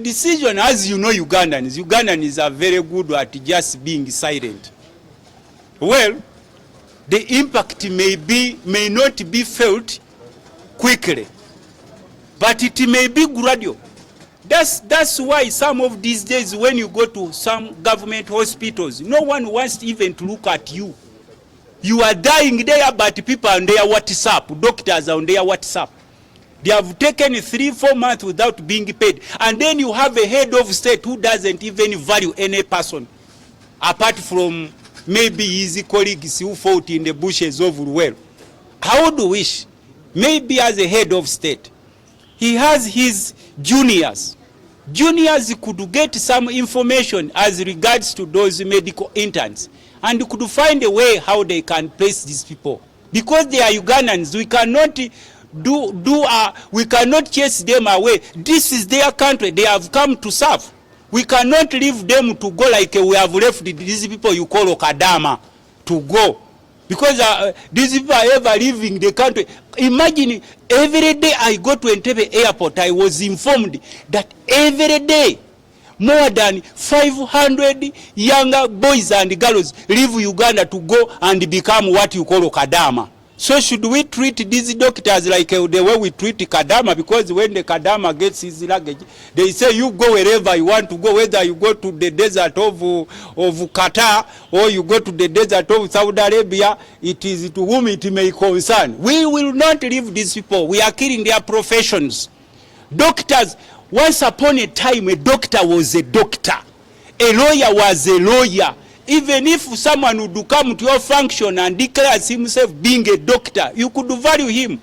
Decision, as you know, Ugandans are very good at just being silent. Well, the impact may not be felt quickly, but it may be gradual. That's why some of these days when you go to some government hospitals, no one wants even to look at you. You are dying there, but people are on their WhatsApp, doctors are on their WhatsApp. They have taken 3-4 months without being paid. And then you have a head of state who doesn't even value any person, apart from maybe his colleagues who fought in the bushes of Ruwero. I would wish, maybe as a head of state, he has his juniors. Juniors could get some information as regards to those medical interns and could find a way how they can place these people. Because they are Ugandans, we cannot we cannot chase them away. This is their country. They have come to serve. We cannot leave them to go like we have left these people you call Okadama to go. Because these people are ever leaving the country. Imagine every day I go to Entebbe airport, I was informed that every day more than 500 younger boys and girls leave Uganda to go and become what you call Okadama. So should we treat these doctors like the way we treat Kadama? Because when the Kadama gets his luggage, they say you go wherever you want to go, whether you go to the desert of Qatar or you go to the desert of Saudi Arabia, it is to whom it may concern. We will not leave these people. We are killing their professions. Doctors, once upon a time, a doctor was a doctor. A lawyer was a lawyer. Even if someone would come to your function and declares himself being a doctor, you could value him.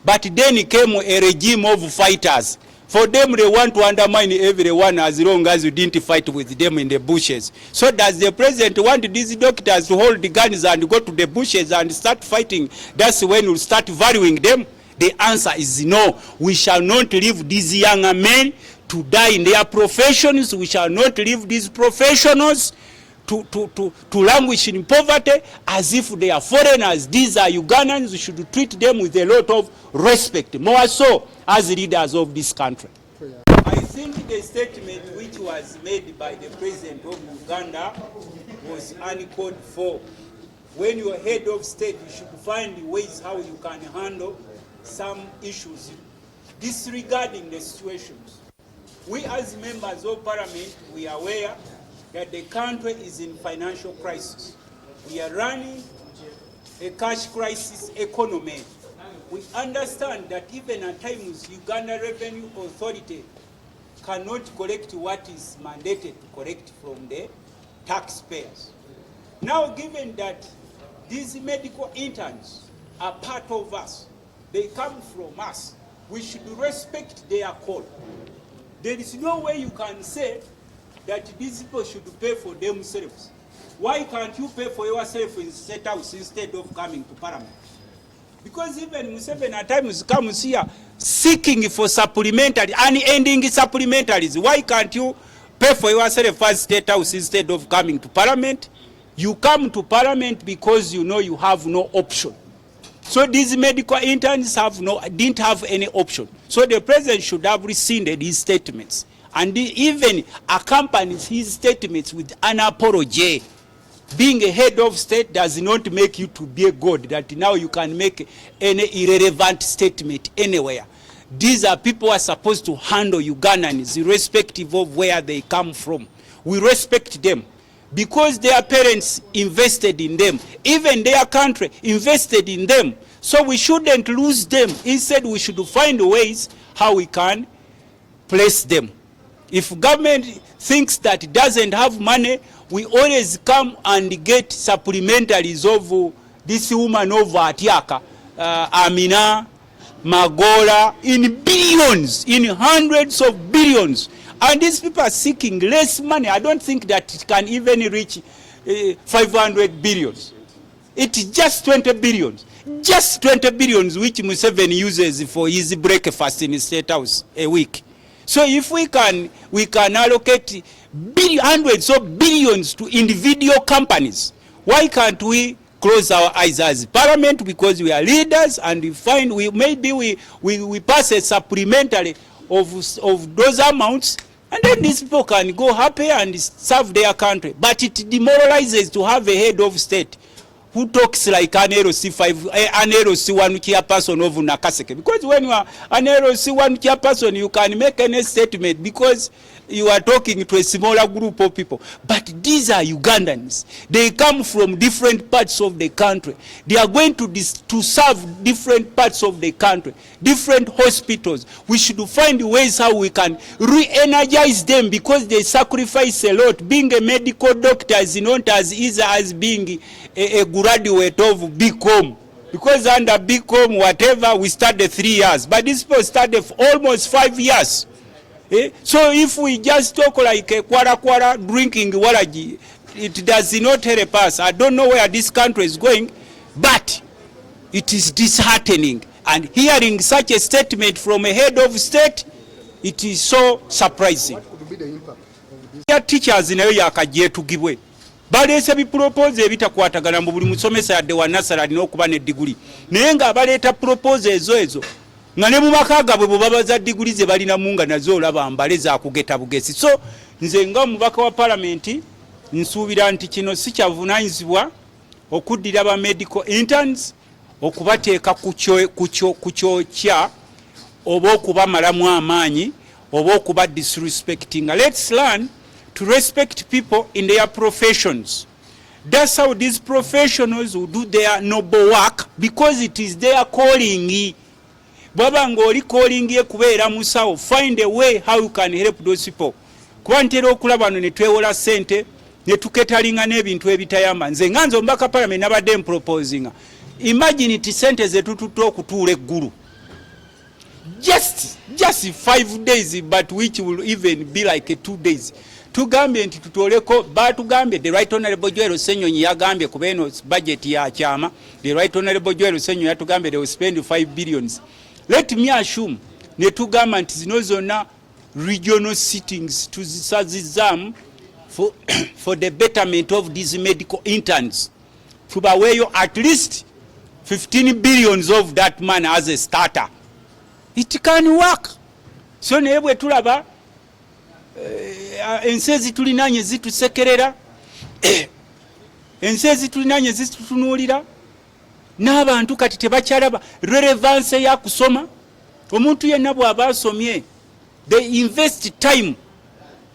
But then came a regime of fighters. For them, they want to undermine everyone as long as you didn't fight with them in the bushes. So does the president want these doctors to hold the guns and go to the bushes and start fighting? That's when we'll start valuing them. The answer is no. We shall not leave these young men to die in their professions. We shall not leave these professionals to languish in poverty as if they are foreigners. These are Ugandans. We should treat them with a lot of respect, more so as leaders of this country. I think the statement which was made by the president of Uganda was uncalled for. When you are head of state, you should find ways how you can handle some issues disregarding the situations. We as members of parliament, we are aware that the country is in financial crisis. We are running a cash crisis economy. We understand that even at times Uganda Revenue Authority cannot collect what is mandated to collect from the taxpayers. Now, given that these medical interns are part of us, they come from us, we should respect their call. There is no way you can say that these people should pay for themselves. Why can't you pay for yourself in State House instead of coming to Parliament? Because even Museveni at times comes here seeking for supplementary, unending supplementaries. Why can't you pay for yourself at State House instead of coming to Parliament? You come to Parliament because you know you have no option. So these medical interns didn't have any option. So the president should have rescinded his statements and even accompanies his statements with an apology. Being a head of state does not make you to be a god, that now you can make any irrelevant statement anywhere. These are people who are supposed to handle Ugandans irrespective of where they come from. We respect them because their parents invested in them. Even their country invested in them. So we shouldn't lose them. Instead, we should find ways how we can place them. If government thinks that it doesn't have money, we always come and get supplementaries of this woman over at Yaka, Amina, Magola, in billions, in hundreds of billions. And these people are seeking less money. I don't think that it can even reach 500 billions. It's just 20 billions. Just 20 billions which Museveni uses for his breakfast in his State House a week. So if we can allocate hundreds of billions to individual companies, why can't we close our eyes as parliament? Because we are leaders and we find we pass a supplementary of those amounts And then these people can go happy and serve their country. But it demoralizes to have a head of state who talks like an LC5, an LC1 chairperson of Nakaseke. Because when you are an LC1 chairperson, you can make any statement because you are talking to a smaller group of people. But these are Ugandans. They come from different parts of the country. They are going to serve different parts of the country, different hospitals. We should find ways how we can re-energize them because they sacrifice a lot. Being a medical doctor is not as easy as being a graduate of BCom. Because under BCom, whatever, we studied 3 years. But these people studied for almost 5 years. So if we just talk like a kwara drinking walaji, it does not help us. I don't know where this country is going, but it is disheartening. And hearing such a statement from a head of state, it is so surprising. What could be the impact of this? Ya teachers nayo yakagiyetugibwe. Baleese bipropose ebitakwatagana mu buli musomesa yadde wa nasara alina okuba ne diguli. Naye nga baleeta propose ezo nga ne mu maka gaabwe bwe babaza diguli ze balina munga nazo olaba mbale za kugeta bugesi. So nze nga omubaka wa palamenti nsuubira nti kino si kyavunaanyizibwa okuddira ba medical interns okubateeka ku kyokya oba okubamalamu amaanyi oba okuba disrespecting. Let's learn to respect people in their professions. That's how these professionals will do their noble work because it is their calling. Bwaba ng'oli calling ye kubeera musawo, find a way how you can help those people. Kuba ntera okulaba wano ne twewola ssente ne tuketalinga n'ebintu ebitayamba. Nze nga nze omubaka parliament nabadde mproposinga. Imagine it ssente ze tututte okutuula eggulu. Just 5 days, but which will even be like 2 days. Tugambye nti tutoleko batugambye the right honorable Joel Senyonyi yagambye kubeno budget ya chama. The right honorable Joel Senyonyi yatugambye they will spend 5 billions. Let me assume ne tugamba nti zino zonna regional sittings tuzisazizam for the betterment of these medical interns. Tubaweyo at least 15 billions of that man as a starter. It can work. So naye bwe tulaba ensezi tulinanye zitusekerera, ensezi tulinanye zitutunuulira, n'abantu kati tebakyalaba relevance ya kusoma. Omuntu yenna bw'aba asomye, they invest time,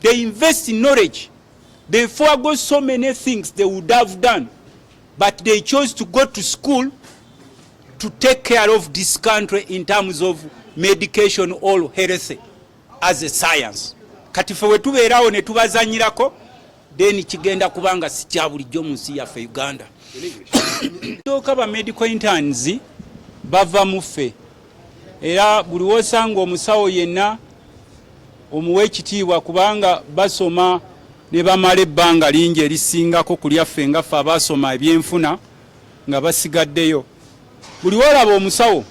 they invest knowledge, they forego so many things they would have done, but they chose to go to school to take care of this country in terms of medication or health as a science. Kati fe wetubeerawo ne tubazanyirako, then kigenda kubanga si kya bulijjo mu nsi yaffe Uganda. Toka ba medical interns bava mufe. Era buli wosanga omusawo yenna omuwe ekitiibwa kubanga basoma ne bamala ebbanga lingi erisingako ku lyaffe nga ffe abasoma ebyenfuna nga basigaddeyo. Buli wolaba omusawo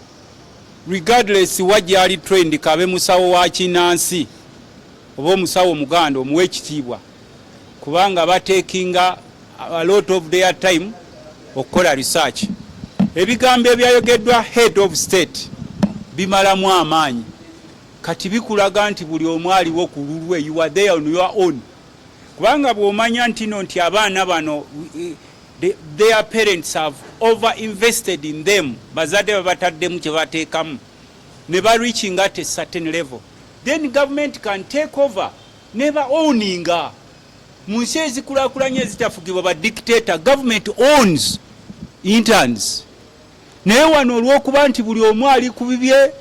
regardless wajyali trend kabe musawo wa kinansi oba omusawo Muganda omuwe ekitiibwa kubanga batekinga a lot of their time okukola research. Ebigambo ebyayogeddwa head of state bimalamu amaanyi kati bikulaga nti buli omu aliwo ku lulwe, you are there on your own. Kubanga bw'omanya ntino nti abaana bano their parents have over invested in them, bazadde babataddemu kye bateekamu ne ba reaching at a certain level, then government can take over never owninga. Mu nsi ezikulaakulanye ezitafugibwa ba dictator, government owns interns. Naye wano olw'okuba nti buli omu ali ku bibye,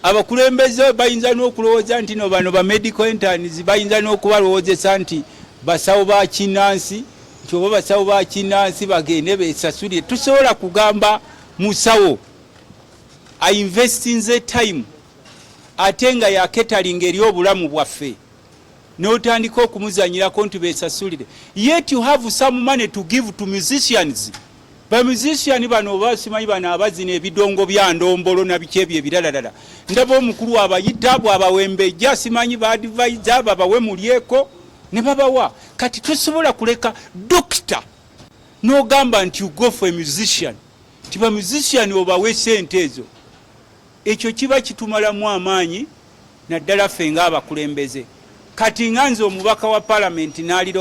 abakulembeze bayinza n'okulowooza nti no bano ba medical interns bayinza n'okubalowoozesa nti basawo ba kinansi, nti oba basawo ba kinansi bagende beesasulire. Tusobola kugamba musawo ainvestinze time ate nga yaketalinga eri obulamu bwaffe n'otandika okumuzanyirako nti beesasulire. Yet you have some money to give to musicians. Ba musician bano basimanyi bano abazina ebidongo bya ndombolo na bikyebye ebiralalala. Ndaba omukulu abayita abo abawembejja simanyi ba advisor babawe mulyeko ne babawa. Kati tusobola kuleka doctor n'ogamba nti you go for a musician. Tiba musician obawe sente ezo. Ekyo kiba kitumalamu amaanyi naddala ffe nga abakulembeze. kati nga nze omubaka wa parliament n'alira